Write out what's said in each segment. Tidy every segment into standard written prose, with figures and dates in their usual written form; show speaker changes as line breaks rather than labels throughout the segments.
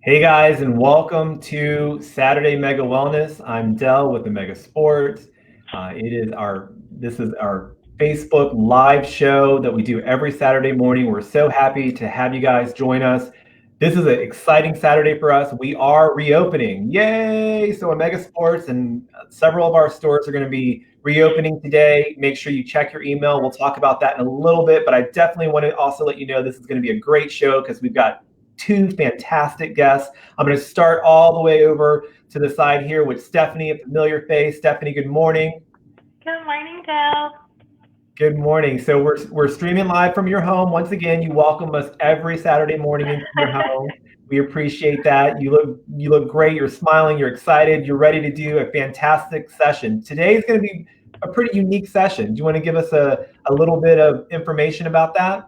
Hey guys, and welcome to Saturday Mega Wellness. I'm Dell with the Mega Sports. This is our Facebook live show that we do every Saturday morning. We're so happy to have you guys join us. This is an exciting Saturday for us. We are reopening. Yay! So at Mega Sports and several of our stores are going to be reopening today. Make sure you check your email. We'll talk about that in a little bit, but I definitely want to also let you know this is going to be a great show because we've got two fantastic guests. I'm going to start all the way over to the side here with Stephany, a familiar face. Stephany, good morning.
Good morning, Dale.
Good morning. So we're streaming live from your home. Once again, you welcome us every Saturday morning into your home. We appreciate that. You look great. You're smiling. You're excited. You're ready to do a fantastic session. Today is going to be a pretty unique session. Do you want to give us a little bit of information about that?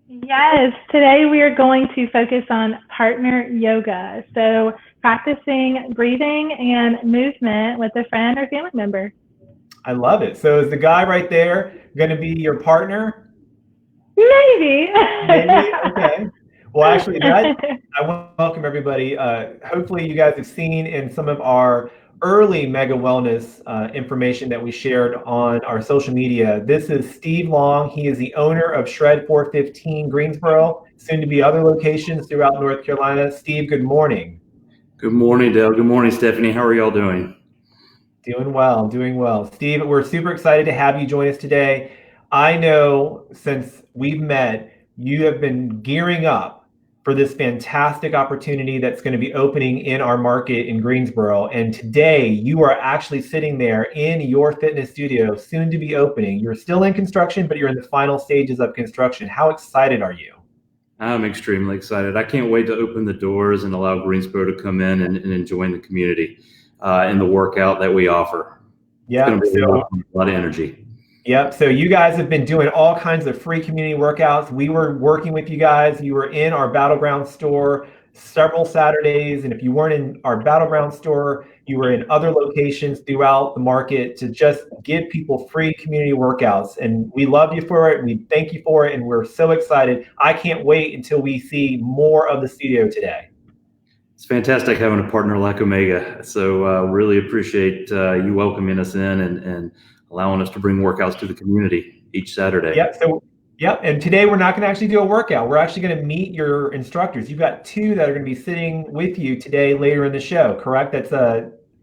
Yes, today we are going to focus on partner yoga. So practicing breathing and movement with a friend or family member.
I love it. So is the guy right there going to be your partner?
Maybe.
Maybe? Okay. Well, actually, I welcome everybody. Hopefully, you guys have seen in some of our early Mega Wellness information that we shared on our social media. This is Steve Long. He is the owner of Shred415 Greensboro, soon to be other locations throughout North Carolina. Steve, good morning.
Good morning, Dale. Good morning, Stephany. How are y'all doing?
Doing well, doing well. Steve, we're super excited to have you join us today. I know since we've met, you have been gearing up for this fantastic opportunity that's going to be opening in our market in Greensboro. And today you are actually sitting there in your fitness studio, soon to be opening. You're still in construction, but you're in the final stages of construction. How excited are you?
I'm extremely excited. I can't wait to open the doors and allow Greensboro to come in and enjoy the community and the workout that we offer.
Yeah,
it's going to be a lot of energy.
Yep. So you guys have been doing all kinds of free community workouts. We were working with you guys. You were in our Battleground store several Saturdays. And if you weren't in our Battleground store, you were in other locations throughout the market to just give people free community workouts. And we love you for it. We thank you for it. And we're so excited. I can't wait until we see more of the studio today.
It's fantastic having a partner like Omega. So really appreciate you welcoming us in and allowing us to bring workouts to the community each Saturday.
Yep. And today we're not going to actually do a workout. We're actually going to meet your instructors. You've got two that are going to be sitting with you today later in the show, correct? That's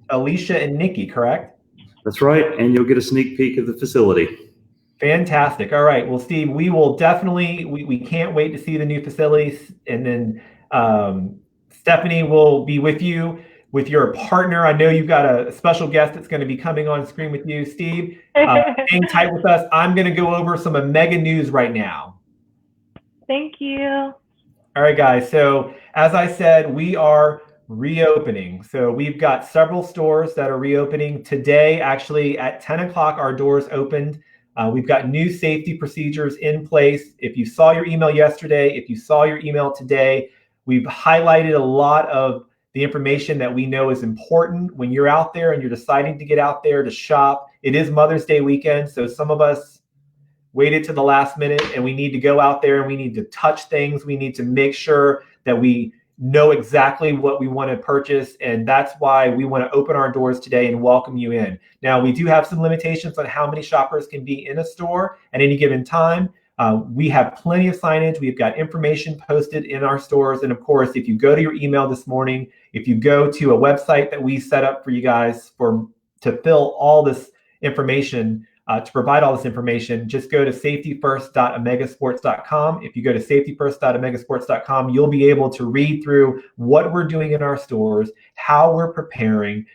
Alicia and Nikki, correct?
That's right. And you'll get a sneak peek of the facility.
Fantastic. All right. Well, Steve, we will definitely, we can't wait to see the new facilities. And then Stephany will be with you with your partner. I know you've got a special guest that's going to be coming on screen with you, Steve. Hang tight with us. I'm going to go over some Omega news right now.
Thank you.
All right, guys. So as I said, we are reopening. So we've got several stores that are reopening today. Actually, at 10 o'clock, our doors opened. We've got new safety procedures in place. If you saw your email yesterday, if you saw your email today, we've highlighted a lot of the information that we know is important when you're out there and you're deciding to get out there to shop. It is Mother's Day weekend, so some of us waited to the last minute and we need to go out there and we need to touch things. We need to make sure that we know exactly what we want to purchase, and that's why we want to open our doors today and welcome you in. Now, we do have some limitations on how many shoppers can be in a store at any given time. We have plenty of signage. We've got information posted in our stores. And of course, if you go to your email this morning, if you go to a website that we set up for you guys to fill all this information, to provide all this information, just go to safetyfirst.omegasports.com. If you go to safetyfirst.omegasports.com, you'll be able to read through what we're doing in our stores, how we're preparing,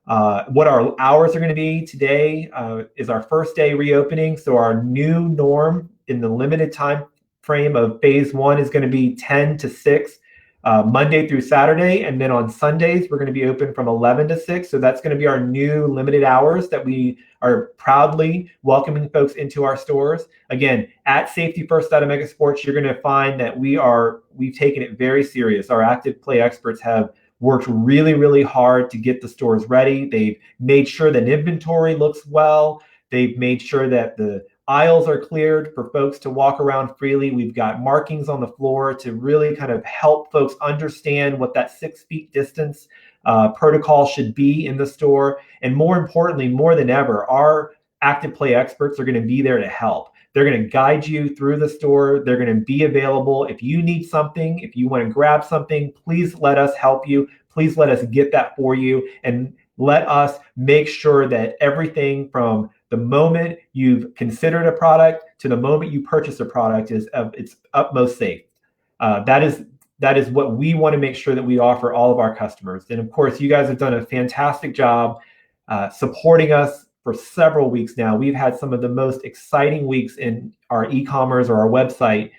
what our hours are going to be. Today is our first day reopening. So our new norm in the limited time frame of phase one is going to be 10 to 6, Monday through Saturday. And then on Sundays, we're going to be open from 11 to 6. So that's going to be our new limited hours that we are proudly welcoming folks into our stores. Again, at safetyfirst.omegasports, you're going to find that we've taken it very serious. Our active play experts have worked really, really hard to get the stores ready. They've made sure that inventory looks well. They've made sure that the aisles are cleared for folks to walk around freely. We've got markings on the floor to really kind of help folks understand what that 6 feet distance protocol should be in the store. And more importantly, more than ever, our active play experts are going to be there to help. They're going to guide you through the store. They're going to be available. If you need something, if you want to grab something, please let us help you. Please let us get that for you. And let us make sure that everything from the moment you've considered a product to the moment you purchase a product is of its utmost safe. That is what we want to make sure that we offer all of our customers. And of course, you guys have done a fantastic job supporting us for several weeks now. We've had some of the most exciting weeks in our e-commerce or our website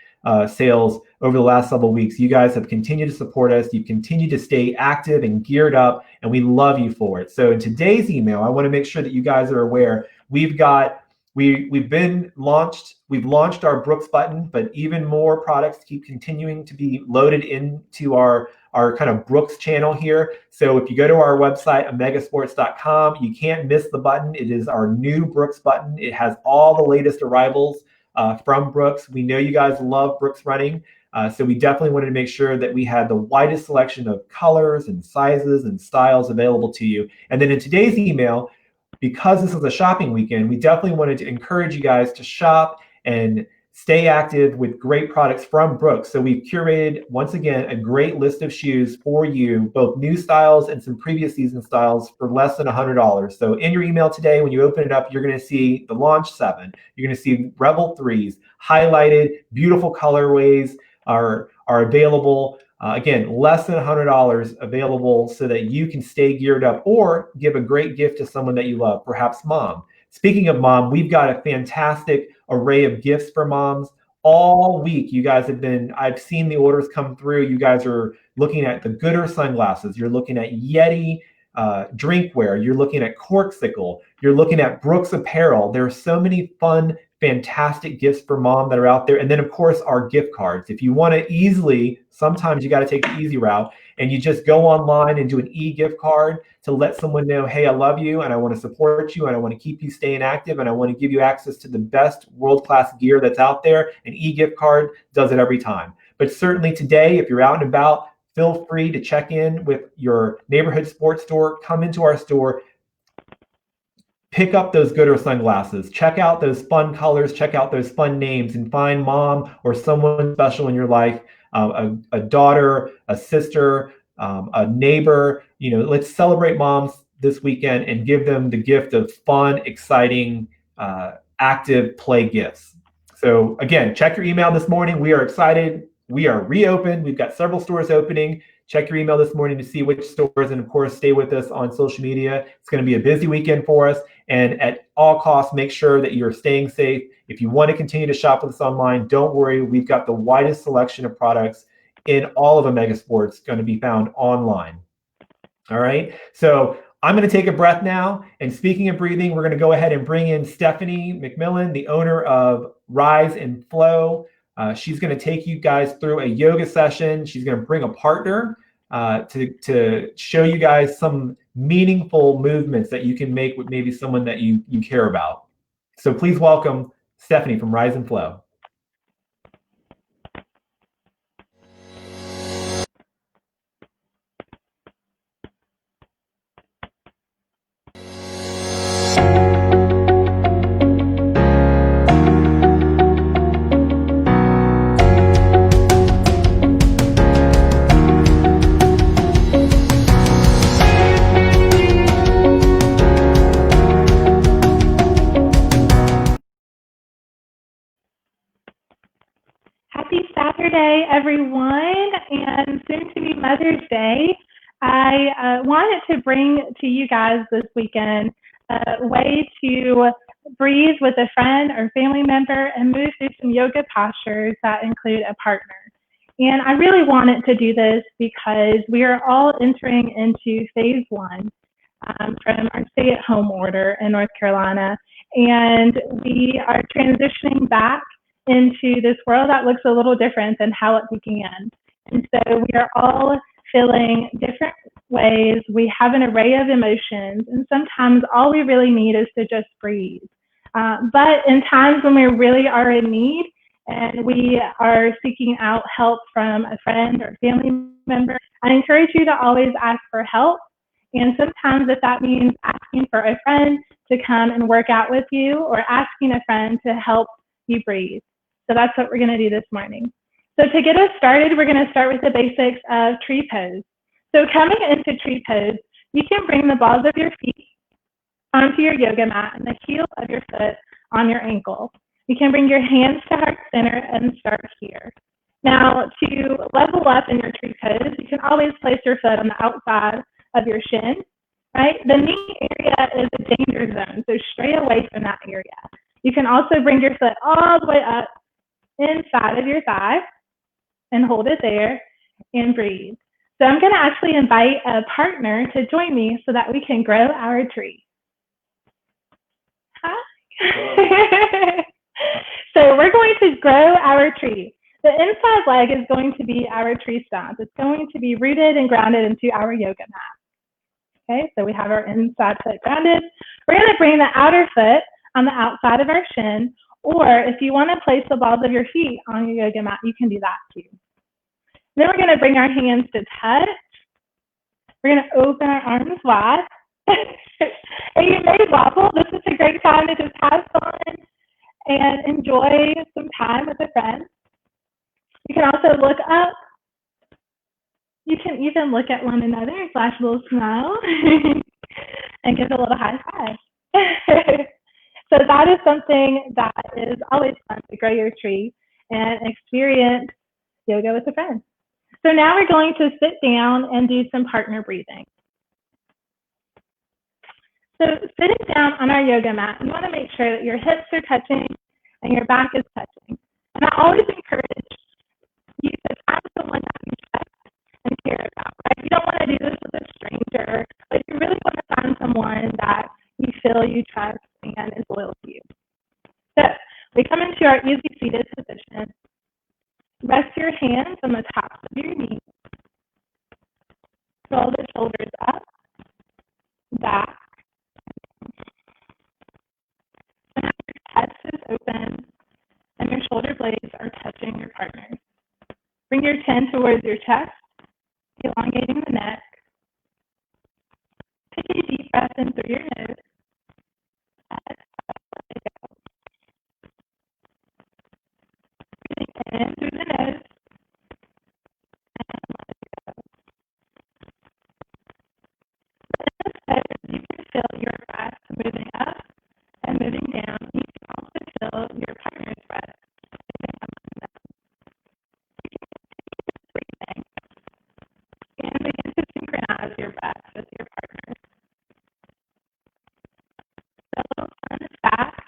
sales over the last several weeks. You guys have continued to support us. You've continued to stay active and geared up, and we love you for it. So in today's email, I want to make sure that you guys are aware we've launched our Brooks button, but even more products keep continuing to be loaded into our kind of Brooks channel here. So if you go to our website, omegasports.com, you can't miss the button. It is our new Brooks button. It has all the latest arrivals from Brooks. We know you guys love Brooks running. So we definitely wanted to make sure that we had the widest selection of colors and sizes and styles available to you. And then in today's email, because this is a shopping weekend, we definitely wanted to encourage you guys to shop and stay active with great products from Brooks. So we've curated, once again, a great list of shoes for you, both new styles and some previous season styles for less than $100. So in your email today, when you open it up, you're going to see the Launch 7. You're going to see Rebel 3s, highlighted, beautiful colorways are available. Again, less than $100 available so that you can stay geared up or give a great gift to someone that you love, perhaps mom. Speaking of mom, we've got a fantastic array of gifts for moms. All week, you guys I've seen the orders come through. You guys are looking at the Gooder sunglasses. You're looking at Yeti drinkware. You're looking at Corksicle. You're looking at Brooks apparel. There are so many fun, fantastic gifts for mom that are out there. And then, of course, our gift cards. If you want to easily, sometimes you got to take the easy route and you just go online and do an e-gift card to let someone know, hey, I love you and I want to support you and I want to keep you staying active and I want to give you access to the best world-class gear that's out there. An e-gift card does it every time. But certainly today, if you're out and about, feel free to check in with your neighborhood sports store, come into our store, pick up those Gooder sunglasses, check out those fun colors, check out those fun names, and find mom or someone special in your life, a daughter, a sister, a neighbor. Let's celebrate moms this weekend and give them the gift of fun, exciting, active play gifts. So again, check your email this morning. We are excited. We are reopened. We've got several stores opening. Check your email this morning to see which stores, and of course, stay with us on social media. It's going to be a busy weekend for us, and at all costs, make sure that you're staying safe. If you want to continue to shop with us online, don't worry. We've got the widest selection of products in all of Omega Sports going to be found online. All right, so I'm going to take a breath now, and speaking of breathing, we're going to go ahead and bring in Stephany McMillan, the owner of Rise and Flow. She's going to take you guys through a yoga session. She's going to bring a partner to show you guys some meaningful movements that you can make with maybe someone that you care about. So please welcome Stephany from Rise and Flow.
Happy Saturday, everyone, and soon to be Mother's Day. I wanted to bring to you guys this weekend a way to breathe with a friend or family member and move through some yoga postures that include a partner. And I really wanted to do this because we are all entering into phase 1 from our stay-at-home order in North Carolina, and we are transitioning back into this world that looks a little different than how it began. And so we are all feeling different ways. We have an array of emotions, and sometimes all we really need is to just breathe. But in times when we really are in need and we are seeking out help from a friend or family member, I encourage you to always ask for help. And sometimes if that means asking for a friend to come and work out with you or asking a friend to help you breathe. So that's what we're going to do this morning. So to get us started, we're going to start with the basics of tree pose. So coming into tree pose, you can bring the balls of your feet onto your yoga mat and the heel of your foot on your ankle. You can bring your hands to heart center and start here. Now, to level up in your tree pose, you can always place your foot on the outside of your shin, right? The knee area is a danger zone, so stray away from that area. You can also bring your foot all the way up inside of your thigh and hold it there and breathe. So I'm going to actually invite a partner to join me so that we can grow our tree. Hi. So we're going to grow our tree. The inside leg is going to be our tree stump. It's going to be rooted and grounded into our yoga mat. Okay, so we have our inside foot grounded. We're going to bring the outer foot on the outside of our shin, or if you want to place the balls of your feet on your yoga mat, you can do that too. Then we're going to bring our hands to touch. We're going to open our arms wide. And you may wobble. This is a great time to just have fun and enjoy some time with a friend. You can also look up. You can even look at one another, flash a little smile, and give a little high five. So that is something that is always fun, to grow your tree and experience yoga with a friend. So now we're going to sit down and do some partner breathing. So sitting down on our yoga mat, you want to make sure that your hips are touching and your back is touching. And I always encourage you to find someone that you trust and care about, right? You don't want to do this with a stranger, but you really want to find someone that you feel you trust and is loyal to you. So we come into our easy seated position. Rest your hands on the tops of your knees. Roll the shoulders up, back. And your chest is open and your shoulder blades are touching your partners. Bring your chin towards your chest, elongating the neck. Take a deep breath in through your nose. Breathing in through the nose. And let it go. In this pose, you can feel your breath moving up and moving down. You can also feel your partner's breath moving up and down. You can continue breathing and begin to synchronize your breath with your partner. So a little fun fact,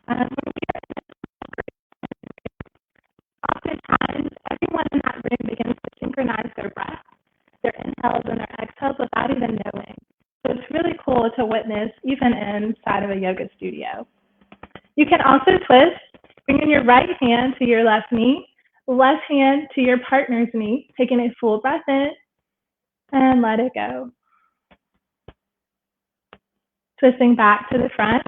when we are in this group, oftentimes everyone in that room begins to synchronize their breath, their inhales and their exhales without even knowing. So it's really cool to witness even inside of a yoga studio. You can also twist, bringing your right hand to your left knee, left hand to your partner's knee, taking a full breath in and let it go. Twisting back to the front,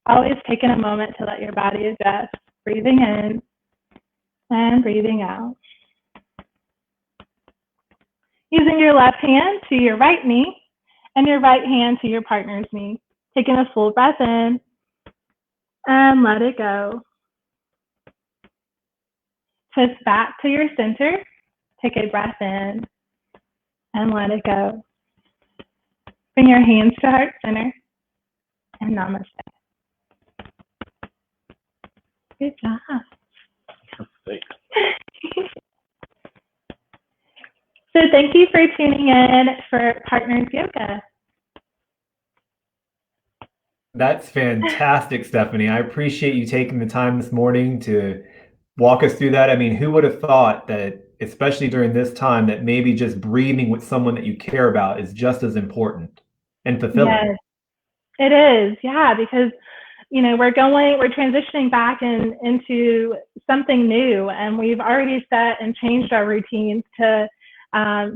always taking a moment to let your body adjust, breathing in and breathing out. Using your left hand to your right knee and your right hand to your partner's knee, taking a full breath in and let it go. Twist back to your center, take a breath in and let it go. Bring your hands to heart center and namaste. Good job.
Thanks.
So thank you for tuning in for Partners Yoga.
That's fantastic, Stephany. I appreciate you taking the time this morning to walk us through that. I mean, who would have thought that, especially during this time, that maybe just breathing with someone that you care about is just as important and fulfilling?
Yes, it is. Yeah, because we're transitioning back into something new, and we've already set and changed our routines to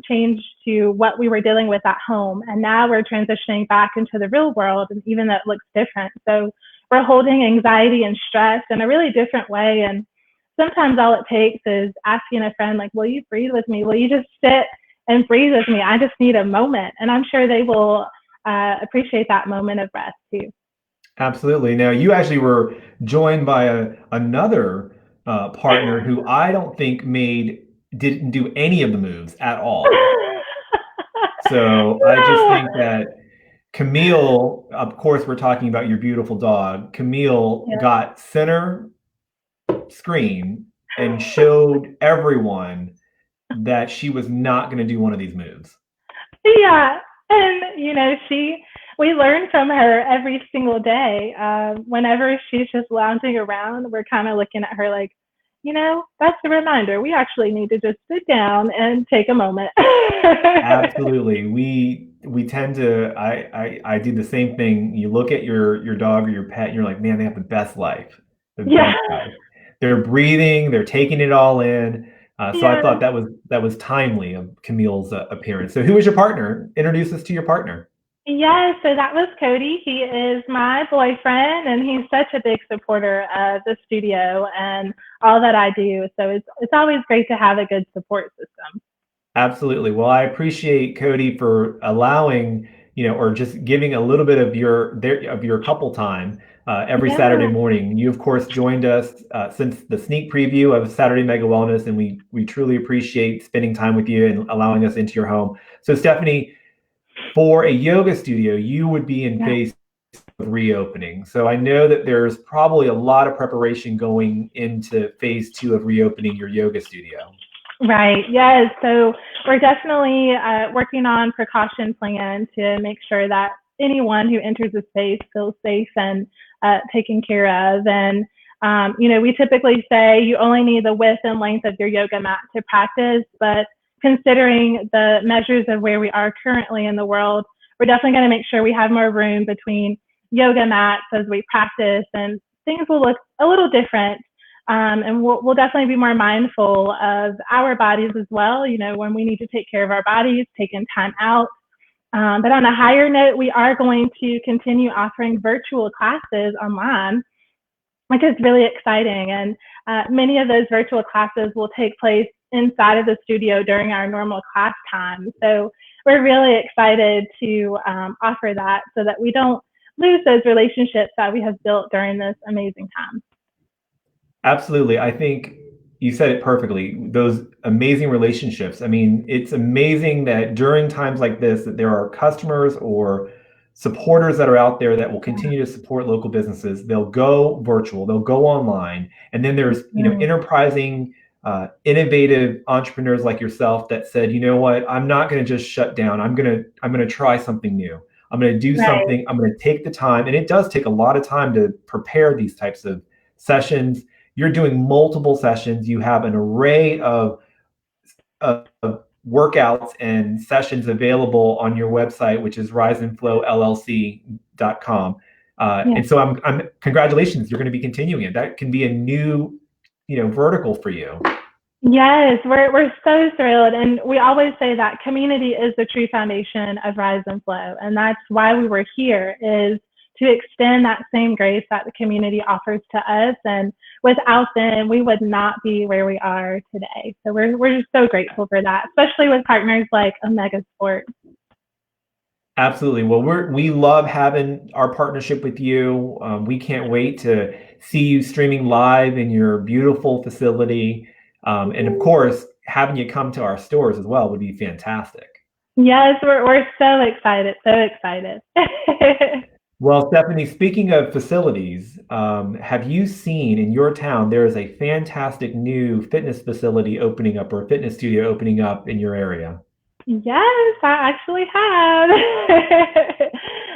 change to what we were dealing with at home. And now we're transitioning back into the real world, and even though it looks different. So we're holding anxiety and stress in a really different way. And sometimes all it takes is asking a friend, like, will you breathe with me? Will you just sit and breathe with me? I just need a moment. And I'm sure they will appreciate that moment of rest too.
Absolutely. Now, you actually were joined by another partner who I don't think didn't do any of the moves at all. So I just think that Camille, of course, we're talking about your beautiful dog. Camille got center screen and showed everyone that she was not going to do one of these moves.
Yeah. And, we learn from her every single day. Whenever she's just lounging around, we're kind of looking at her like, that's a reminder. We actually need to just sit down and take a moment.
Absolutely. We tend to, I do the same thing. You look at your dog or your pet, and you're like, man, they have the best life. The best life. They're breathing, they're taking it all in. So I thought that was timely of Camille's appearance. So who is your partner? Introduce us to your partner.
Yeah, so that was Cody. He is my boyfriend, and he's such a big supporter of the studio and all that I do. So it's always great to have a good support system.
Absolutely. Well, I appreciate Cody for allowing, or just giving a little bit of your couple time every Saturday morning. You, of course, joined us since the sneak preview of Saturday Mega Wellness, and we truly appreciate spending time with you and allowing us into your home. So, Stephany, for a yoga studio, you would be in phase of reopening. So I know that there's probably a lot of preparation going into phase 2 of reopening your yoga studio.
Right. Yes. So we're definitely working on precaution plan to make sure that anyone who enters the space feels safe and taken care of. And, we typically say you only need the width and length of your yoga mat to practice, but considering the measures of where we are currently in the world, we're definitely going to make sure we have more room between yoga mats as we practice, and things will look a little different. And we'll definitely be more mindful of our bodies as well, when we need to take care of our bodies, taking time out. But on a higher note, we are going to continue offering virtual classes online, which is really exciting. And many of those virtual classes will take place inside of the studio during our normal class time. So we're really excited to offer that so that we don't lose those relationships that we have built during this amazing time.
Absolutely. I think you said it perfectly. Those amazing relationships. I mean, it's amazing that during times like this, that there are customers or supporters that are out there that will continue to support local businesses. They'll go virtual, they'll go online. And then there's, enterprising, innovative entrepreneurs like yourself that said, you know what, I'm not going to just shut down. I'm going to try something new. I'm going to do something. I'm going to take the time. And it does take a lot of time to prepare these types of sessions. You're doing multiple sessions. You have an array of workouts and sessions available on your website, which is riseandflowllc.com. And so I'm congratulations. You're going to be continuing it. That can be a new, vertical for you.
Yes, we're so thrilled. And we always say that community is the true foundation of Rise and Flow. And that's why we were here, is to extend that same grace that the community offers to us. And without them, we would not be where we are today. So we're just so grateful for that, especially with partners like Omega Sport.
Absolutely. Well, we love having our partnership with you. We can't wait to see you streaming live in your beautiful facility. And of course, having you come to our stores as well would be fantastic.
Yes, we're so excited, so excited.
Well, Stephany, speaking of facilities, have you seen in your town, there is a fantastic new fitness facility opening up, or a fitness studio opening up in your area?
Yes, I actually have.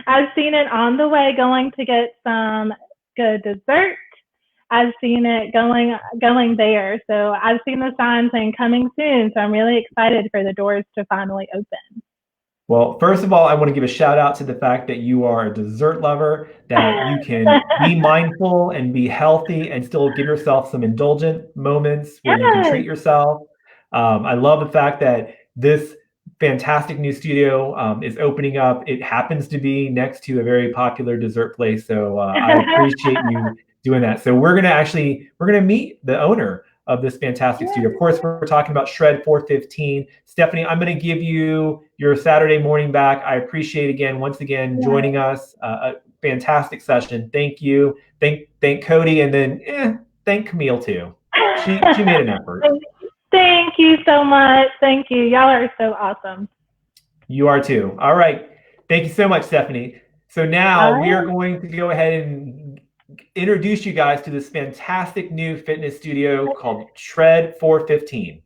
I've seen it on the way going to get some good dessert. I've seen it going there. So I've seen the sign saying coming soon. So I'm really excited for the doors to finally open.
Well, first of all, I want to give a shout out to the fact that you are a dessert lover, that you can be mindful and be healthy and still give yourself some indulgent moments where you can treat yourself. I love the fact that this fantastic new studio is opening up. It happens to be next to a very popular dessert place, so I appreciate you doing that. So we're gonna meet the owner of this fantastic studio. Of course, we're talking about Shred415. Stephany, I'm going to give you your Saturday morning back. I appreciate once again joining us. A fantastic session. Thank you. Thank Cody, and then thank Camille too. She made an effort.
Thank you so much. Thank you. Y'all are so awesome.
You are too. All right. Thank you so much, Stephany. So now we are going to go ahead and introduce you guys to this fantastic new fitness studio called Shred415.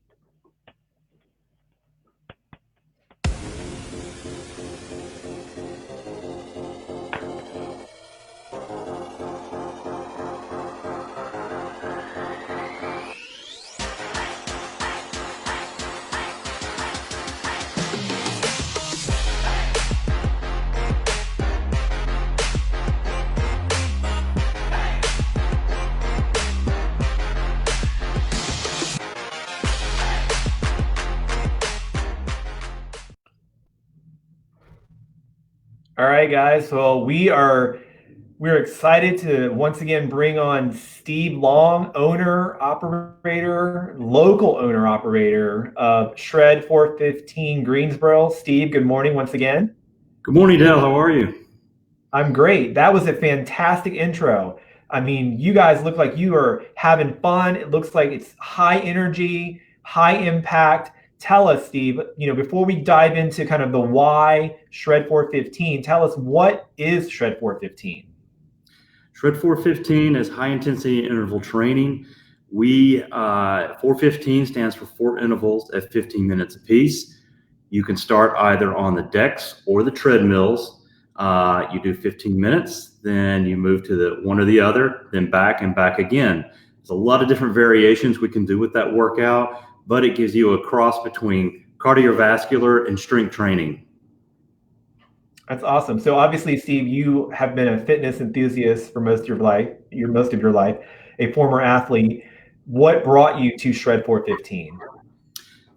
All right, guys. Well, we're excited to once again bring on Steve Long, local owner operator of Shred415 Greensboro. Steve, good morning once again.
Good morning, Dale. How are you?
I'm great. That was a fantastic intro. I mean, you guys look like you are having fun. It looks like it's high energy, high impact. Tell us, Steve, before we dive into kind of the why Shred415, tell us, what is Shred415?
Shred415 is high intensity interval training. 415 stands for 4 intervals at 15 minutes apiece. You can start either on the decks or the treadmills. You do 15 minutes, then you move to the one or the other, then back and back again. There's a lot of different variations we can do with that workout, but it gives you a cross between cardiovascular and strength training.
That's awesome. So obviously, Steve, you have been a fitness enthusiast for most of your life, a former athlete. What brought you to Shred415?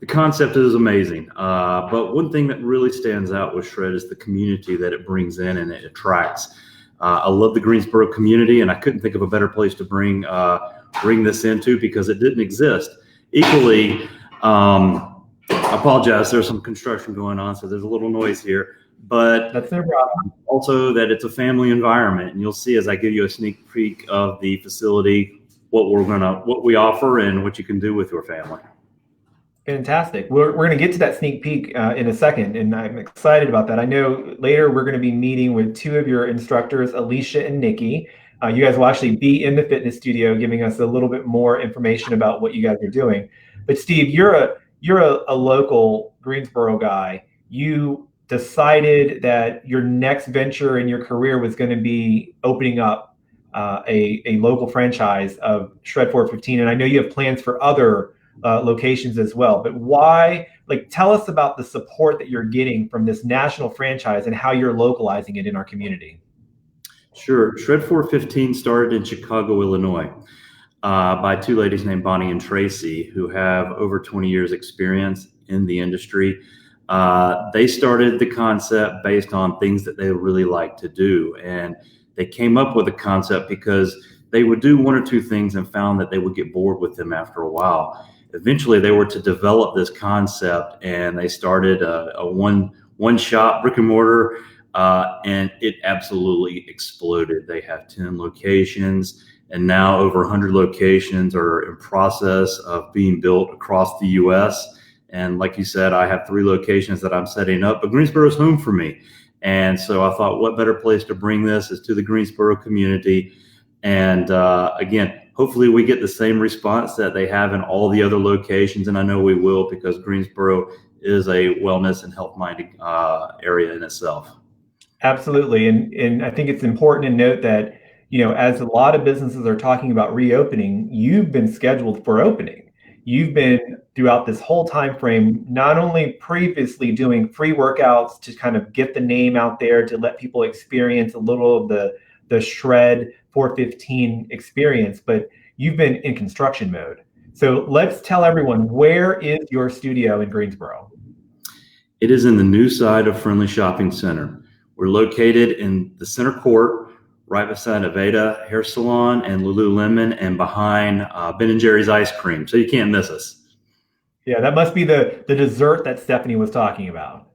The concept is amazing, but one thing that really stands out with Shred is the community that it brings in and it attracts. I love the Greensboro community, and I couldn't think of a better place to bring this into, because it didn't exist. Equally, I apologize, there's some construction going on, so there's a little noise here, but
that's no problem.
Also that it's a family environment, and you'll see as I give you a sneak peek of the facility what we offer and what you can do with your family.
Fantastic. We're going to get to that sneak peek in a second, and I'm excited about that. I know later we're going to be meeting with 2 of your instructors, Alicia and Nikki. You guys will actually be in the fitness studio giving us a little bit more information about what you guys are doing. But Steve, you're a local Greensboro guy. You decided that your next venture in your career was going to be opening up a local franchise of Shred415, and I know you have plans for other locations as well. But why? Tell us about the support that you're getting from this national franchise and how you're localizing it in our community.
Sure. Shred415 started in Chicago, Illinois, by 2 ladies named Bonnie and Tracy, who have over 20 years experience in the industry. They started the concept based on things that they really like to do. And they came up with a concept because they would do 1 or 2 things and found that they would get bored with them after a while. Eventually, they were to develop this concept, and they started a one-shop brick and mortar, and it absolutely exploded. They have 10 locations, and now over 100 locations are in process of being built across the U.S. And like you said, I have 3 locations that I'm setting up, but Greensboro's home for me. And so I thought, what better place to bring this is to the Greensboro community. And again, hopefully we get the same response that they have in all the other locations. And I know we will, because Greensboro is a wellness and health-minded area in itself.
Absolutely. And I think it's important to note that, as a lot of businesses are talking about reopening, you've been scheduled for opening. You've been throughout this whole time frame, not only previously doing free workouts to kind of get the name out there, to let people experience a little of the Shred415 experience, but you've been in construction mode. So let's tell everyone, where is your studio in Greensboro?
It is in the new side of Friendly Shopping Center. We're located in the center court, right beside Aveda Hair Salon and Lululemon, and behind Ben and Jerry's Ice Cream. So you can't miss us.
Yeah, that must be the dessert that Stephany was talking about.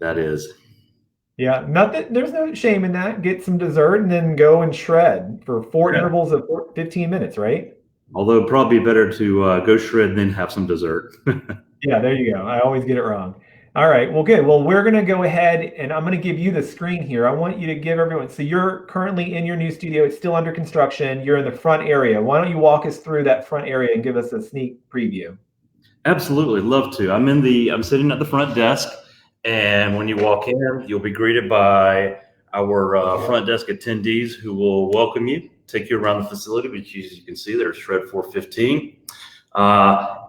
That is.
Yeah, there's no shame in that. Get some dessert and then go and shred for four intervals of 15 minutes, right?
Although it'd probably be better to go shred and then have some dessert.
Yeah, there you go. I always get it wrong. All right, well, good. Well, we're going to go ahead and I'm going to give you the screen here. I want you to give everyone, so you're currently in your new studio. It's still under construction. You're in the front area. Why don't you walk us through that front area and give us a sneak preview?
Absolutely, love to. I'm sitting at the front desk, and when you walk in, you'll be greeted by our front desk attendees who will welcome you, take you around the facility, which as you can see, there's Shred415.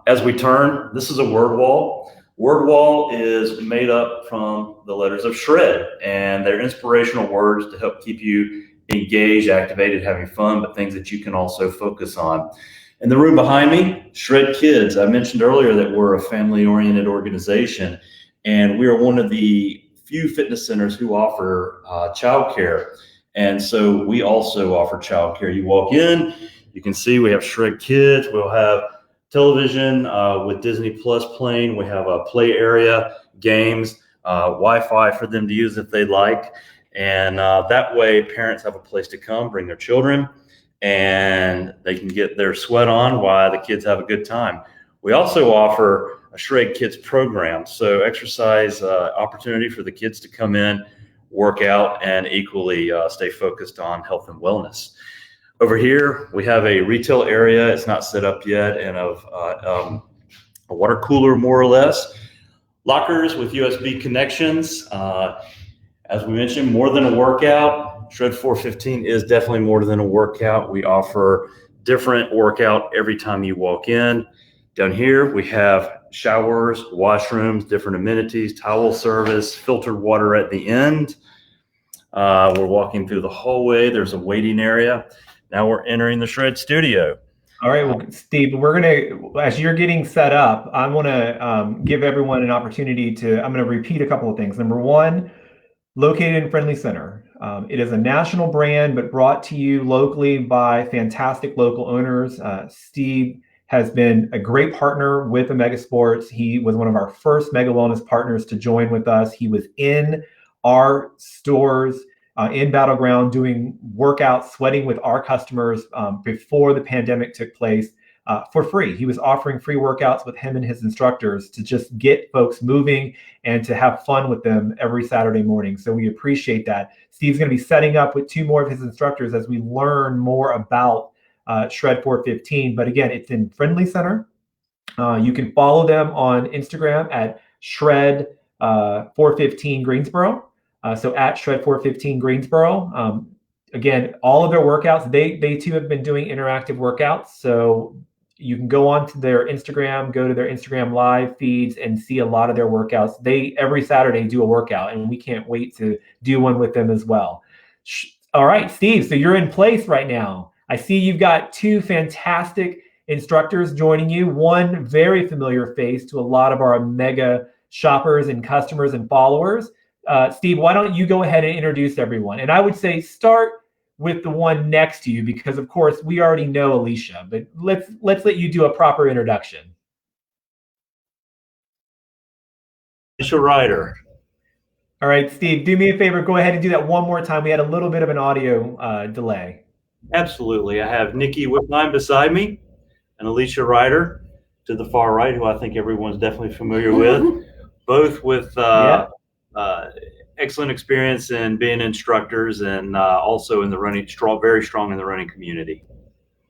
As we turn, this is a word wall. Word wall is made up from the letters of shred, and they're inspirational words to help keep you engaged, activated, having fun, but things that you can also focus on. In the room behind me, Shred Kids. I mentioned earlier that we're a family-oriented organization, and we are one of the few fitness centers who offer childcare. And so we also offer childcare. You walk in, you can see we have Shred Kids. We'll have television with Disney Plus playing. We have a play area, games, Wi-Fi for them to use if they like. And that way parents have a place to come, bring their children, and they can get their sweat on while the kids have a good time. We also offer a Shred Kids program, so exercise opportunity for the kids to come in, work out, and equally stay focused on health and wellness. Over here, we have a retail area. It's not set up yet, and a water cooler, more or less. Lockers with USB connections. As we mentioned, more than a workout. Shred415 is definitely more than a workout. We offer different workout every time you walk in. Down here, we have showers, washrooms, different amenities, towel service, filtered water at the end. We're walking through the hallway. There's a waiting area. Now we're entering the Shred Studio.
All right, well, Steve, we're going to, as you're getting set up, I want to give everyone an opportunity I'm going to repeat a couple of things. Number one, located in Friendly Center. It is a national brand, but brought to you locally by fantastic local owners. Steve has been a great partner with Omega Sports. He was one of our first Mega Wellness partners to join with us. He was in our stores in Battleground doing workouts, sweating with our customers before the pandemic took place for free. He was offering free workouts with him and his instructors to just get folks moving and to have fun with them every Saturday morning. So we appreciate that. Steve's going to be setting up with 2 more of his instructors as we learn more about Shred415. But again, it's in Friendly Center. You can follow them on Instagram at Shred415 Greensboro. So at Shred415 Greensboro. Again, all of their workouts, they too have been doing interactive workouts. So you can go on to their Instagram, go to their Instagram live feeds and see a lot of their workouts. They every Saturday do a workout, and we can't wait to do one with them as well. All right, Steve, so you're in place right now. I see you've got 2 fantastic instructors joining you, one very familiar face to a lot of our Omega shoppers and customers and followers. Steve, why don't you go ahead and introduce everyone? And I would say start with the one next to you because, of course, we already know Alicia, but let's let you do a proper introduction.
Alicia Ryder.
All right, Steve, do me a favor. Go ahead and do that one more time. We had a little bit of an audio delay.
Absolutely. I have Nikki Whitline beside me and Alicia Ryder to the far right, who I think everyone's definitely familiar with, both with excellent experience in being instructors and also in the running, very strong in the running community.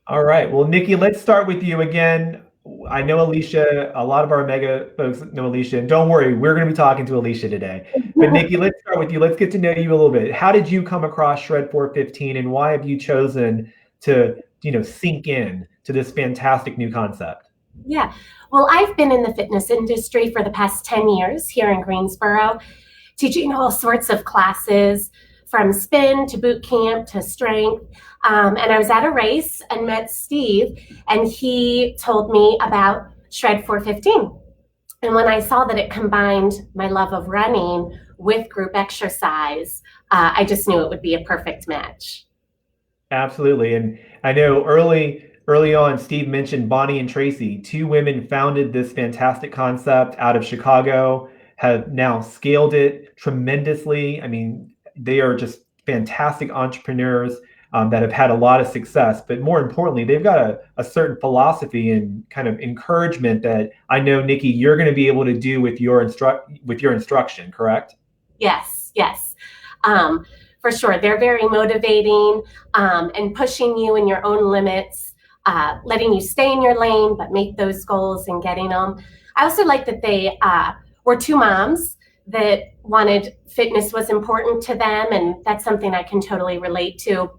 All right. Well, Nikki, let's start with you again. I know Alicia, a lot of our Mega folks know Alicia, and don't worry, we're going to be talking to Alicia today. But Nikki, let's start with you. Let's get to know you a little bit. How did you come across Shred415, and why have you chosen to, sink in to this fantastic new concept?
Yeah, well, I've been in the fitness industry for the past 10 years here in Greensboro, teaching all sorts of classes from spin to boot camp to strength. And I was at a race and met Steve, and he told me about Shred415. And when I saw that it combined my love of running with group exercise, I just knew it would be a perfect match.
Absolutely. And I know early on, Steve mentioned Bonnie and Tracy, two women founded this fantastic concept out of Chicago, have now scaled it tremendously. I mean, they are just fantastic entrepreneurs that have had a lot of success. But more importantly, they've got a certain philosophy and kind of encouragement that I know, Nikki, you're going to be able to do with your instruction, correct?
Yes, yes. For sure. They're very motivating and pushing you in your own limits, letting you stay in your lane, but make those goals and getting them. I also like that they were two moms that wanted fitness was important to them, and that's something I can totally relate to.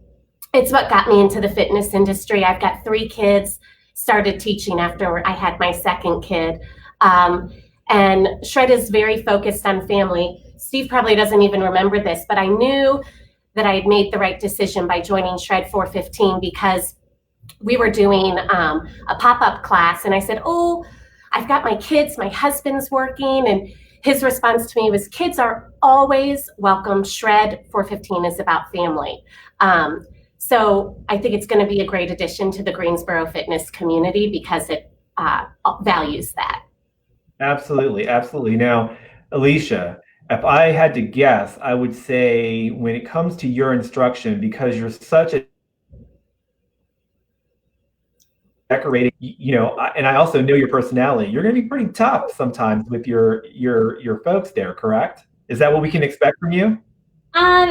It's what got me into the fitness industry. I've got 3 kids, started teaching after I had my second kid. And Shred is very focused on family. Steve probably doesn't even remember this, but I knew that I had made the right decision by joining Shred415 because we were doing a pop-up class, and I said, oh, I've got my kids, my husband's working, and his response to me was, kids are always welcome. Shred415 is about family. So I think it's going to be a great addition to the Greensboro fitness community because it values that.
Absolutely, absolutely. Now, Alicia, if I had to guess, I would say when it comes to your instruction, because you're such a decorating, and I also know your personality, you're going to be pretty tough sometimes with your folks there, correct? Is that what we can expect from you?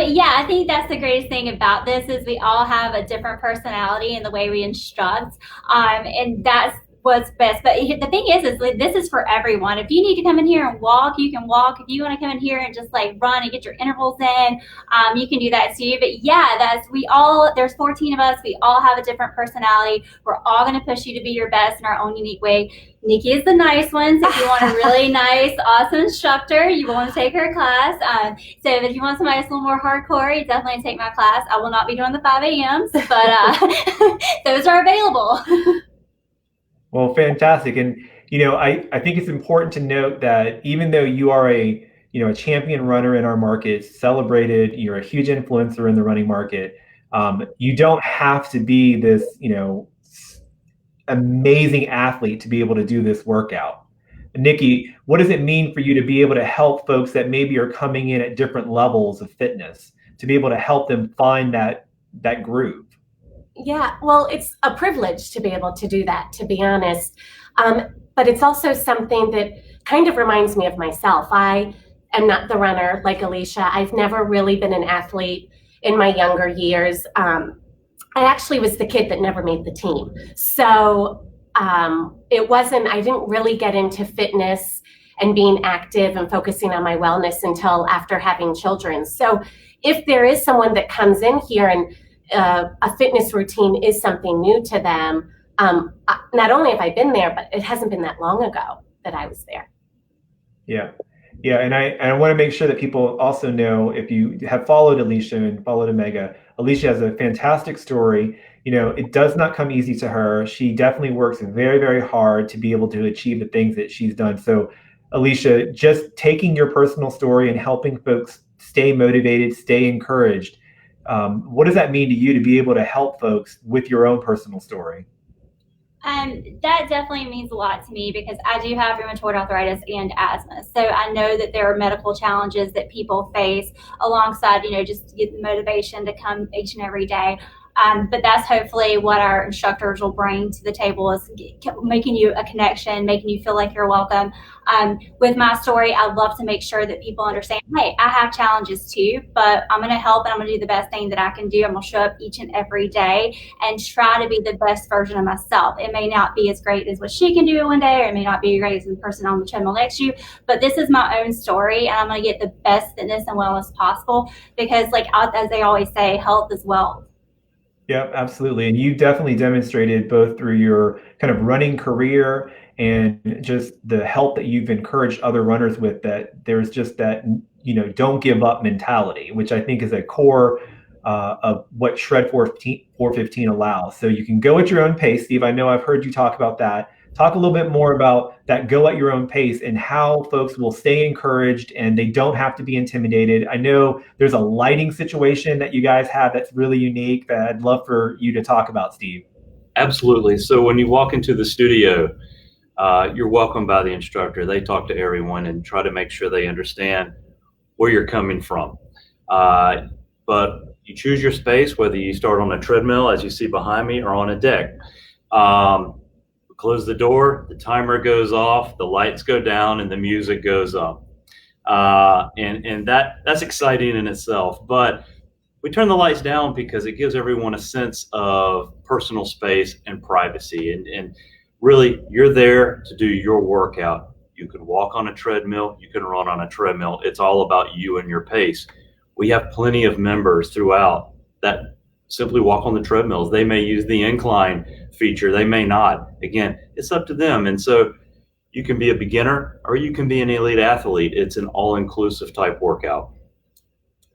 Yeah, I think that's the greatest thing about this is we all have a different personality in the way we instruct. And that's what's best. But the thing is like, this is for everyone. If you need to come in here and walk, you can walk. If you want to come in here and just like run and get your intervals in, you can do that too. But yeah, there's 14 of us. We all have a different personality. We're all going to push you to be your best in our own unique way. Nikki is the nice one. So if you want a really nice, awesome instructor, you want to take her class. So if you want somebody that's a little more hardcore, you definitely take my class. I will not be doing the 5 a.m.s, but those are available.
Well, fantastic. And, I think it's important to note that even though you are a champion runner in our market, celebrated, you're a huge influencer in the running market, you don't have to be this, amazing athlete to be able to do this workout. Nikki, what does it mean for you to be able to help folks that maybe are coming in at different levels of fitness, to be able to help them find that groove?
Yeah, well, it's a privilege to be able to do that, to be honest. But it's also something that kind of reminds me of myself. I am not the runner like Alicia. I've never really been an athlete in my younger years. I actually was the kid that never made the team. So I didn't really get into fitness and being active and focusing on my wellness until after having children. So if there is someone that comes in here and a fitness routine is something new to them, not only have I been there, but it hasn't been that long ago that I was there.
Yeah. And I want to make sure that people also know, if you have followed Alicia and followed Omega, Alicia has a fantastic story. It does not come easy to her. She definitely works very, very hard to be able to achieve the things that she's done. So, Alicia, just taking your personal story and helping folks stay motivated, stay encouraged, what does that mean to you to be able to help folks with your own personal story?
That definitely means a lot to me because I do have rheumatoid arthritis and asthma. So I know that there are medical challenges that people face alongside, just to get the motivation to come each and every day. But that's hopefully what our instructors will bring to the table, is making you a connection, making you feel like you're welcome. With my story, I love to make sure that people understand, hey, I have challenges too, but I'm going to help and I'm going to do the best thing that I can do. I'm going to show up each and every day and try to be the best version of myself. It may not be as great as what she can do one day, or it may not be great as the person on the treadmill next to you, but this is my own story, and I'm going to get the best fitness and wellness possible because, as they always say, health is wealth.
Yeah, absolutely. And you definitely demonstrated, both through your kind of running career and just the help that you've encouraged other runners with, that there's just that, don't give up mentality, which I think is a core of what Shred415 allows. So you can go at your own pace. Steve, I know I've heard you talk about that, Talk a little bit more about that go at your own pace and how folks will stay encouraged and they don't have to be intimidated. I know there's a lighting situation that you guys have that's really unique that I'd love for you to talk about, Steve.
Absolutely. So when you walk into the studio, you're welcomed by the instructor. They talk to everyone and try to make sure they understand where you're coming from. But you choose your space, whether you start on a treadmill, as you see behind me, or on a deck. Close the door, the timer goes off, the lights go down, and the music goes up. And that's exciting in itself. But we turn the lights down because it gives everyone a sense of personal space and privacy. And really, you're there to do your workout. You can walk on a treadmill, you can run on a treadmill. It's all about you and your pace. We have plenty of members throughout that simply walk on the treadmills. They may use the incline feature, they may not. Again, it's up to them. And so you can be a beginner or you can be an elite athlete. It's an all-inclusive type workout.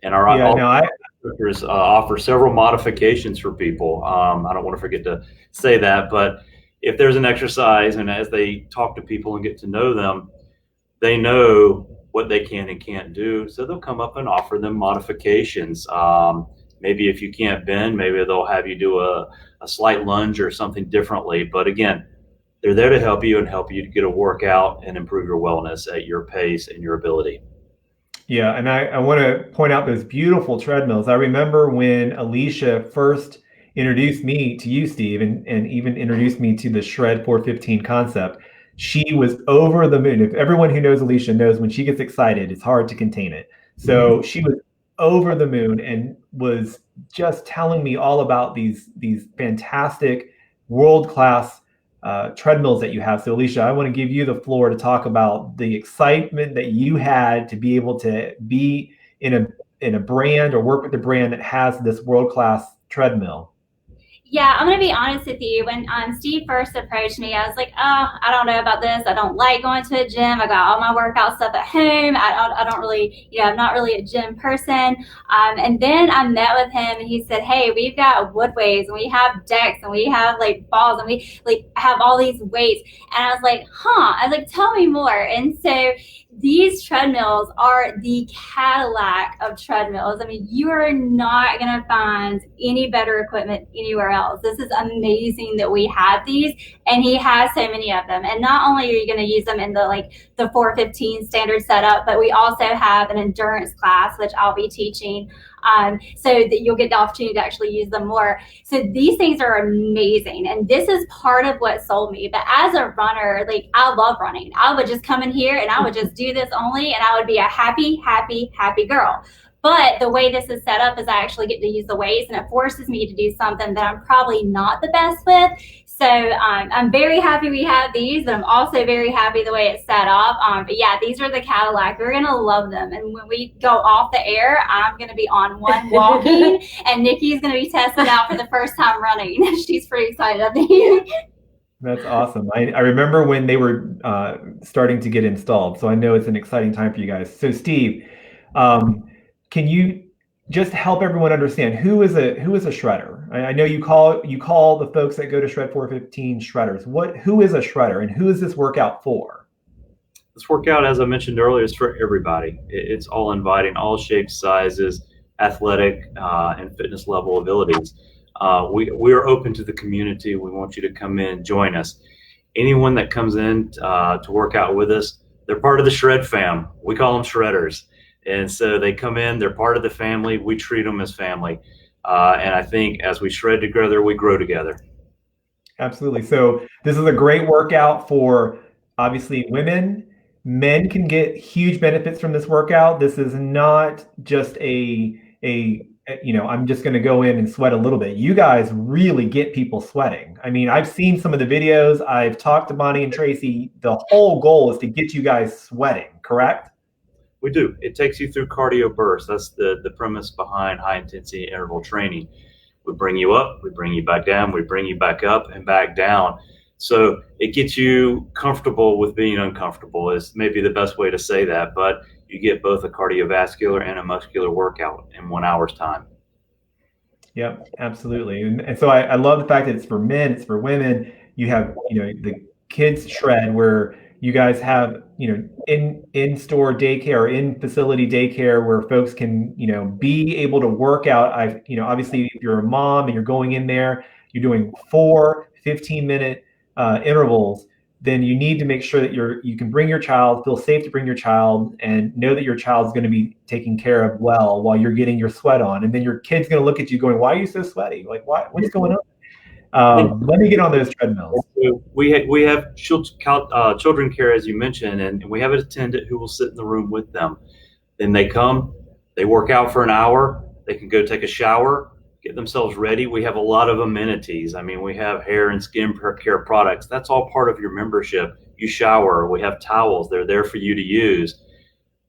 And our instructors offer several modifications for people. I don't want to forget to say that, but if there's an exercise and as they talk to people and get to know them, they know what they can and can't do. So they'll come up and offer them modifications. Maybe if you can't bend, maybe they'll have you do a slight lunge or something differently. But again, they're there to help you and help you to get a workout and improve your wellness at your pace and your ability.
Yeah, and I want to point out those beautiful treadmills. I remember when Alicia first introduced me to you, Steve, and even introduced me to the Shred415 concept. She was over the moon. If everyone who knows Alicia knows when she gets excited, it's hard to contain it. So she was over the moon and was just telling me all about these fantastic world-class treadmills that you have. So Alicia, I want to give you the floor to talk about the excitement that you had to be able to be in a brand or work with a brand that has this world-class treadmill.
Yeah, I'm going to be honest with you. When Steve first approached me, I was like, oh, I don't know about this. I don't like going to a gym. I got all my workout stuff at home. I don't really, I'm not really a gym person. And then I met with him and he said, hey, we've got woodways and we have decks and we have like balls and we like have all these weights. And I was like, I was like, tell me more. And so these treadmills are the Cadillac of treadmills. I mean, you are not going to find any better equipment anywhere else. This is amazing that we have these, and he has so many of them. And not only are you going to use them in the 415 standard setup, but we also have an endurance class, which I'll be teaching, so that you'll get the opportunity to actually use them more. So these things are amazing. And this is part of what sold me. But as a runner, I love running. I would just come in here and I would just do this only, and I would be a happy, happy, happy girl. But the way this is set up is I actually get to use the weights, and it forces me to do something that I'm probably not the best with. So I'm very happy we have these, but I'm also very happy the way it's set up. But yeah, these are the Cadillac. You're going to love them. And when we go off the air, I'm going to be on one walking, and Nikki's going to be testing out for the first time running. She's pretty excited, I think.
That's awesome. I remember when they were starting to get installed, so I know it's an exciting time for you guys. So Steve, can you just help everyone understand who is a shredder? I know you call the folks that go to Shred415 shredders. Who is a shredder, and who is this workout for?
This workout, as I mentioned earlier, is for everybody. It's all inviting, all shapes, sizes, athletic and fitness level abilities. We are open to the community. We want you to come in, join us. Anyone that comes in to work out with us, they're part of the Shred fam. We call them shredders. And so they come in, they're part of the family. We treat them as family. And I think as we shred together, we grow together.
Absolutely. So this is a great workout for obviously women. Men can get huge benefits from this workout. This is not just I'm just going to go in and sweat a little bit. You guys really get people sweating. I mean, I've seen some of the videos. I've talked to Bonnie and Tracy. The whole goal is to get you guys sweating, correct?
We do. It takes you through cardio bursts. That's the premise behind high intensity interval training. We bring you up, we bring you back down, we bring you back up and back down. So it gets you comfortable with being uncomfortable is maybe the best way to say that, but you get both a cardiovascular and a muscular workout in 1 hour's time.
Yep, absolutely. And so I love the fact that it's for men, it's for women. You have, the kids shred where you guys have, in-store daycare or in-facility daycare where folks can, be able to work out. Obviously, if you're a mom and you're going in there, you're doing 4 15-minute intervals, then you need to make sure that you can bring your child, feel safe to bring your child, and know that your child's going to be taken care of well while you're getting your sweat on. And then your kid's going to look at you going, "Why are you so sweaty? Like, what's going on?" Let me get on those treadmills.
We have children care, as you mentioned, and we have an attendant who will sit in the room with them. Then they come, they work out for an hour, they can go take a shower, get themselves ready. We have a lot of amenities. I mean, we have hair and skin care products. That's all part of your membership. You shower, we have towels. They're there for you to use.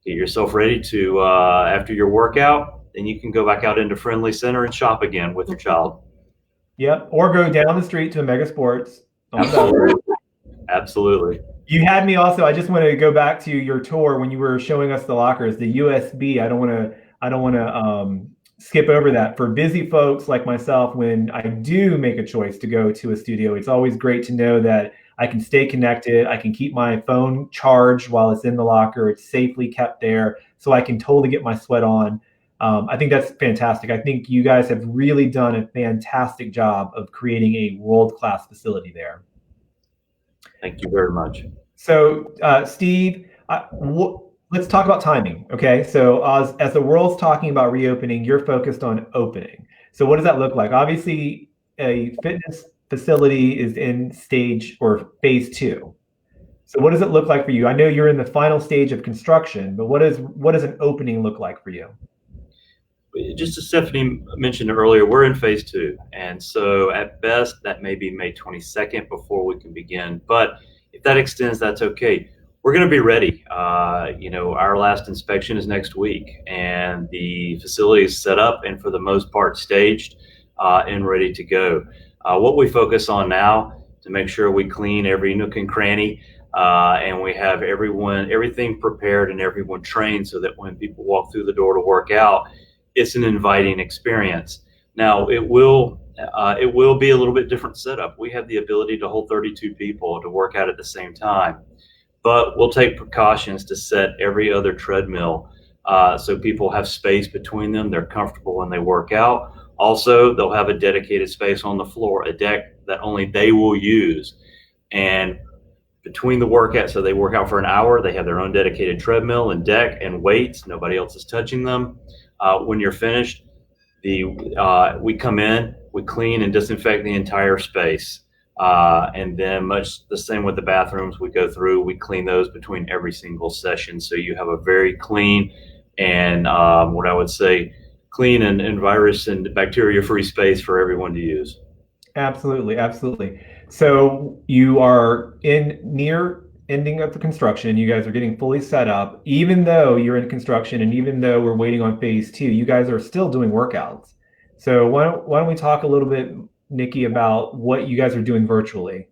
Get yourself ready to, after your workout, then you can go back out into Friendly Center and shop again with your child.
Yep, or go down the street to a Mega Sports.
Absolutely.
You had me also. I just want to go back to your tour when you were showing us the lockers, the USB. I don't want to skip over that. For busy folks like myself, when I do make a choice to go to a studio, it's always great to know that I can stay connected. I can keep my phone charged while it's in the locker. It's safely kept there, so I can totally get my sweat on. I think that's fantastic. I think you guys have really done a fantastic job of creating a world-class facility there.
Thank you very much.
So, Steve, let's talk about timing. Okay, so as the world's talking about reopening, you're focused on opening. So what does that look like? Obviously, a fitness facility is in stage or phase 2. So what does it look like for you? I know you're in the final stage of construction, but what does an opening look like for you?
Just as Stephany mentioned earlier, we're in phase 2. And so at best, that may be May 22nd before we can begin. But if that extends, that's okay. We're going to be ready. Our last inspection is next week, and the facility is set up and for the most part staged and ready to go. What we focus on now to make sure we clean every nook and cranny and we have everything prepared and everyone trained so that when people walk through the door to work out, it's an inviting experience. Now, it will be a little bit different setup. We have the ability to hold 32 people to work out at the same time, but we'll take precautions to set every other treadmill so people have space between them. They're comfortable when they work out. Also, they'll have a dedicated space on the floor, a deck that only they will use. And between the workout, so they work out for an hour, they have their own dedicated treadmill and deck and weights. Nobody else is touching them. When you're finished, we come in, we clean and disinfect the entire space. And then much the same with the bathrooms, we go through, we clean those between every single session. So you have a very clean and what I would say, clean and virus and bacteria-free space for everyone to use.
Absolutely, absolutely. So you are in near ending of the construction. You guys are getting fully set up. Even though you're in construction and even though we're waiting on phase 2, you guys are still doing workouts. So why don't we talk a little bit, Nikki, about what you guys are doing virtually?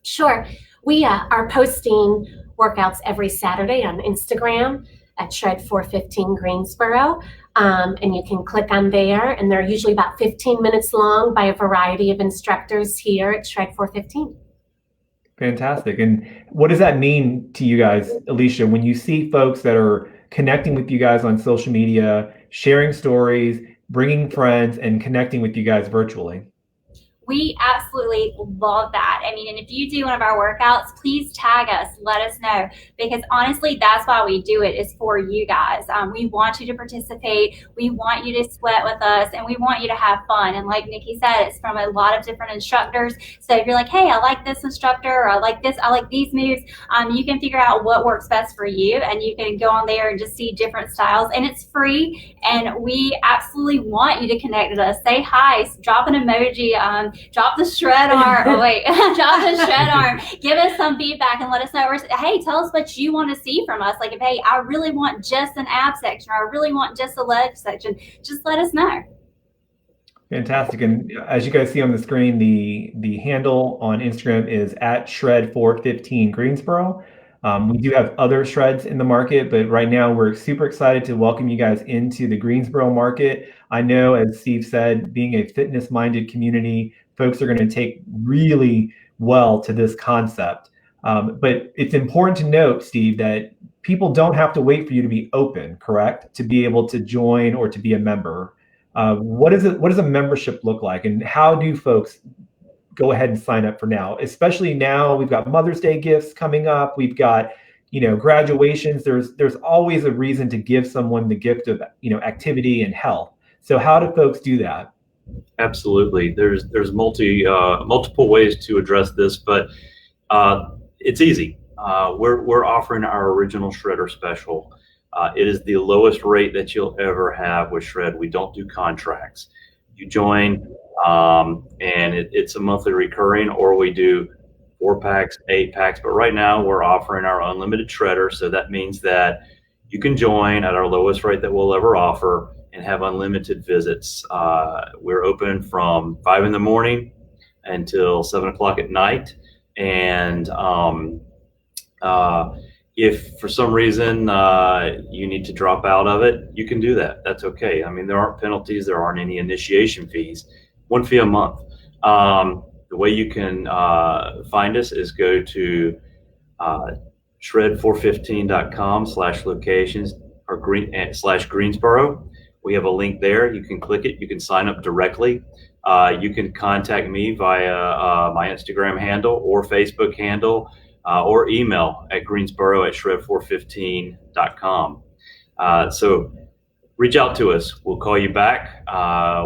Sure. We are posting workouts every Saturday on Instagram at Shred415 Greensboro. And you can click on there, and they're usually about 15 minutes long by a variety of instructors here at Shred415.
Fantastic. And what does that mean to you guys, Alicia, when you see folks that are connecting with you guys on social media, sharing stories, bringing friends, and connecting with you guys virtually?
We absolutely love that. I mean, and if you do one of our workouts, please tag us, let us know, because honestly, that's why we do it, is for you guys. We want you to participate. We want you to sweat with us, and we want you to have fun. And like Nikki said, it's from a lot of different instructors. So if you're like, hey, I like this instructor, or I like this, I like these moves, you can figure out what works best for you, and you can go on there and just see different styles, and it's free. And we absolutely want you to connect with us. Say hi, drop an emoji, drop the shred arm. Oh wait, drop the shred arm. Give us some feedback and let us know. Or, hey, tell us what you want to see from us. Like, if hey, I really want just an ab section, or I really want just a leg section, just let us know.
Fantastic. And as you guys see on the screen, the handle on Instagram is at Shred415 Greensboro. We do have other shreds in the market, but right now we're super excited to welcome you guys into the Greensboro market. I know, as Steve said, being a fitness-minded community, folks are going to take really, well to this concept. But it's important to note, Steve, that people don't have to wait for you to be open, correct, to be able to join or to be a member. What does a membership look like, and how do folks go ahead and sign up for now? Especially now, we've got Mother's Day gifts coming up. We've got, graduations. There's always a reason to give someone the gift of, activity and health. So how do folks do that?
Absolutely. There's multiple ways to address this, but it's easy. We're offering our original Shredder special. It is the lowest rate that you'll ever have with Shred. We don't do contracts. You join, and it's a monthly recurring, or we do 4 packs, 8 packs. But right now we're offering our unlimited Shredder. So that means that you can join at our lowest rate that we'll ever offer and have unlimited visits. We're open from 5 in the morning until 7 o'clock at night. And if for some reason you need to drop out of it, you can do that. That's okay. I mean, there aren't penalties. There aren't any initiation fees. 1 fee a month. The way you can find us is go to shred415.com/locations or /Greensboro. We have a link there. You can click it. You can sign up directly. You can contact me via my Instagram handle or Facebook handle, or email at greensboro@shred415.com. So reach out to us. We'll call you back.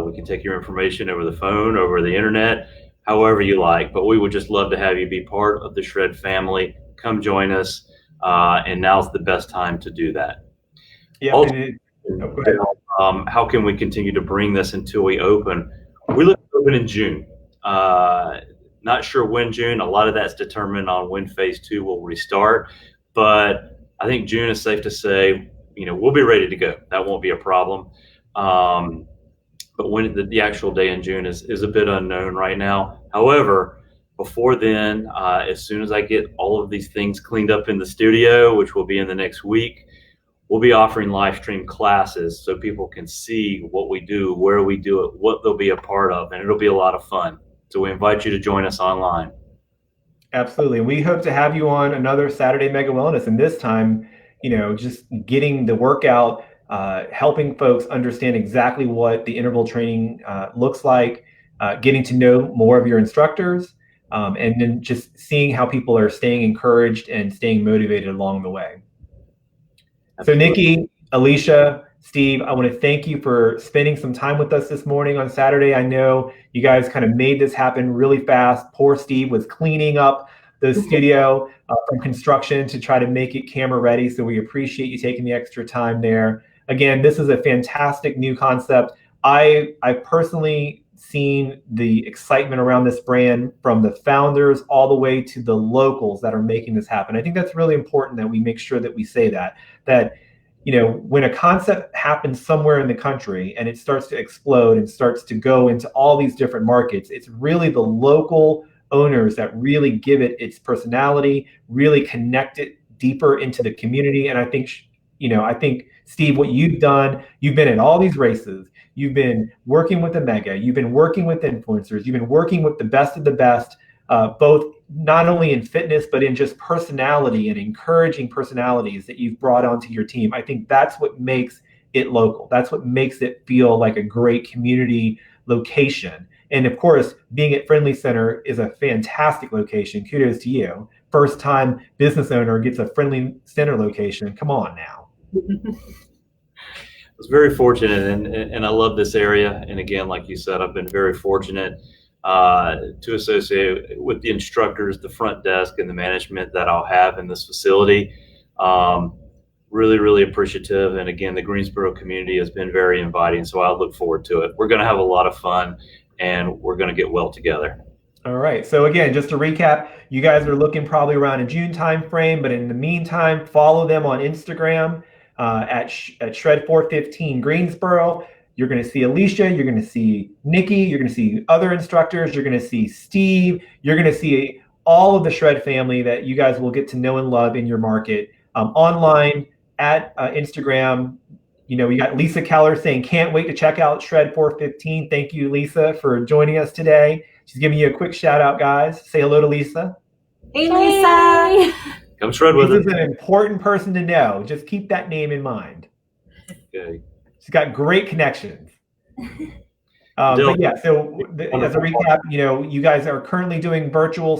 We can take your information over the phone, over the internet, however you like. But we would just love to have you be part of the Shred family. Come join us. And now's the best time to do that.
Yeah.
Also, how can we continue to bring this until we open? We look to open in June. Not sure when June. A lot of that's determined on when phase 2 will restart. But I think June is safe to say, we'll be ready to go. That won't be a problem. But when the actual day in June is a bit unknown right now. However, before then, as soon as I get all of these things cleaned up in the studio, which will be in the next week, we'll be offering live stream classes so people can see what we do, where we do it, what they'll be a part of, and it'll be a lot of fun. So we invite you to join us online.
Absolutely. We hope to have you on another Saturday Mega Wellness, and this time, just getting the workout, helping folks understand exactly what the interval training looks like, getting to know more of your instructors, and then just seeing how people are staying encouraged and staying motivated along the way. So Nikki, Alicia, Steve, I want to thank you for spending some time with us this morning on Saturday. I know you guys kind of made this happen really fast. Poor Steve was cleaning up the studio from construction to try to make it camera ready. So we appreciate you taking the extra time there. Again, this is a fantastic new concept. I personally seen the excitement around this brand from the founders all the way to the locals that are making this happen. I think that's really important that we make sure that we say that when a concept happens somewhere in the country and it starts to explode and starts to go into all these different markets, it's really the local owners that really give it its personality, really connect it deeper into the community. And I think Steve, what you've done, you've been in all these races, you've been working with the mega, you've been working with influencers, you've been working with the best of the best, both not only in fitness, but in just personality and encouraging personalities that you've brought onto your team. I think that's what makes it local. That's what makes it feel like a great community location. And of course, being at Friendly Center is a fantastic location. Kudos to you. First time business owner gets a Friendly Center location. Come on now.
I was very fortunate, and I love this area. And again, like you said, I've been very fortunate to associate with the instructors, the front desk, and the management that I'll have in this facility. Really, really appreciative. And again, the Greensboro community has been very inviting, so I look forward to it. We're going to have a lot of fun, and we're going to get well together.
All right. So again, just to recap, you guys are looking probably around a June timeframe, but in the meantime, follow them on Instagram at Shred415 Greensboro. You're going to see Alicia, you're going to see Nikki, you're going to see other instructors, you're going to see Steve, you're going to see all of the Shred family that you guys will get to know and love in your market. Online at Instagram, we got Lisa Keller saying, can't wait to check out Shred415. Thank you, Lisa, for joining us today. She's giving you a quick shout out, guys. Say hello to Lisa.
Hey, Lisa.
Come shred with
Lisa's
it.
an important person to know. Just keep that name in mind.
Okay.
She's got great connections. But yeah, so as a recap, you guys are currently doing virtual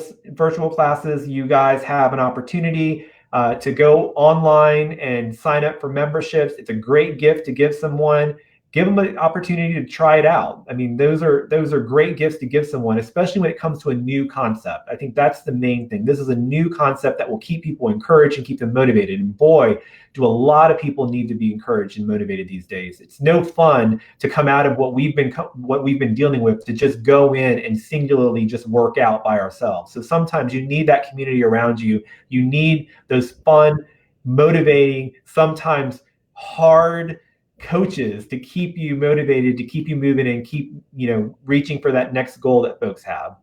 classes. You guys have an opportunity to go online and sign up for memberships. It's a great gift to give someone. Give them an opportunity to try it out. I mean, those are great gifts to give someone, especially when it comes to a new concept. I think that's the main thing. This is a new concept that will keep people encouraged and keep them motivated. And boy, do a lot of people need to be encouraged and motivated these days. It's no fun to come out of what we've been dealing with to just go in and singularly just work out by ourselves. So sometimes you need that community around you. You need those fun, motivating, sometimes hard coaches to keep you motivated, to keep you moving and keep, reaching for that next goal that folks have.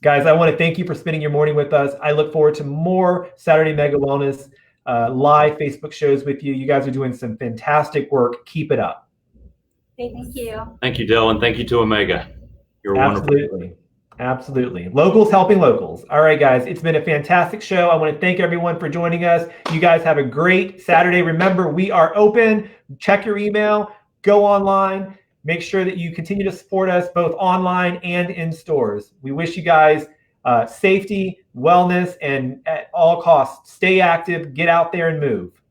Guys, I want to thank you for spending your morning with us. I look forward to more Saturday Mega Wellness live Facebook shows with you. You guys are doing some fantastic work. Keep it up.
Thank you.
Thank you, Dell, and thank you to Omega. You're wonderful.
Absolutely. Locals helping locals. All right, guys, it's been a fantastic show. I want to thank everyone for joining us. You guys have a great Saturday. Remember, we are open. Check your email, go online. Make sure that you continue to support us both online and in stores. We wish you guys safety, wellness, and at all costs, stay active, get out there and move.